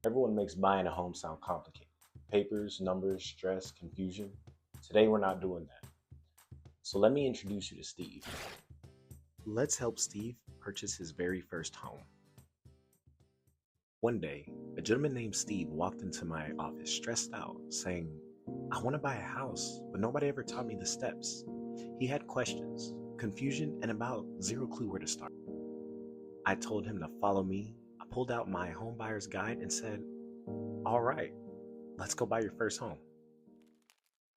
Everyone makes buying a home sound complicated. Papers, numbers, stress, confusion. Today we're not doing that. So let me introduce you to Steve. Let's help Steve purchase his very first home. One day, a gentleman named Steve walked into my office stressed out, saying, I want to buy a house, but nobody ever taught me the steps. He had questions, confusion, and about zero clue where to start. I told him to follow me. I pulled out my home buyer's guide and said, all right, let's go buy your first home.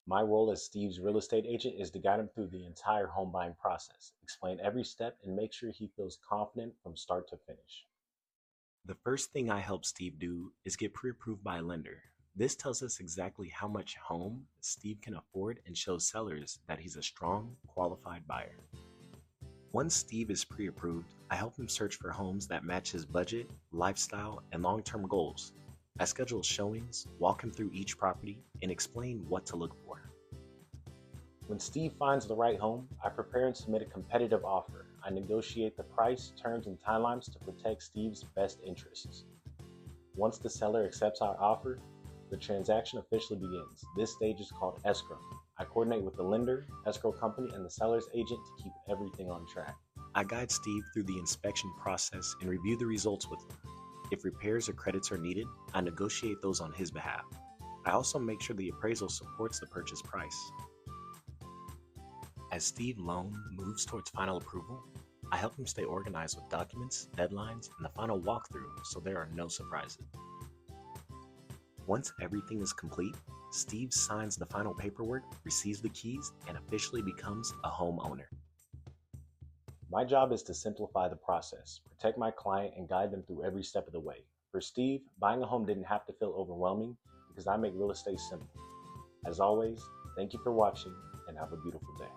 My role as Steve's real estate agent is to guide him through the entire home buying process, explain every step, and make sure he feels confident from start to finish. The first thing I help Steve do is get pre-approved by a lender. This tells us exactly how much home Steve can afford and shows sellers that he's a strong, qualified buyer. Once Steve is pre-approved, I help him search for homes that match his budget, lifestyle, and long-term goals. I schedule showings, walk him through each property, and explain what to look for. When Steve finds the right home, I prepare and submit a competitive offer. I negotiate the price, terms, and timelines to protect Steve's best interests. Once the seller accepts our offer, the transaction officially begins. This stage is called escrow. I coordinate with the lender, escrow company, and the seller's agent to keep everything on track. I guide Steve through the inspection process and review the results with him. If repairs or credits are needed, I negotiate those on his behalf. I also make sure the appraisal supports the purchase price. As Steve Loan moves towards final approval, I help him stay organized with documents, deadlines, and the final walkthrough so there are no surprises. Once everything is complete, Steve signs the final paperwork, receives the keys, and officially becomes a homeowner. My job is to simplify the process, protect my client, and guide them through every step of the way. For Steve, buying a home didn't have to feel overwhelming because I make real estate simple. As always, thank you for watching and have a beautiful day.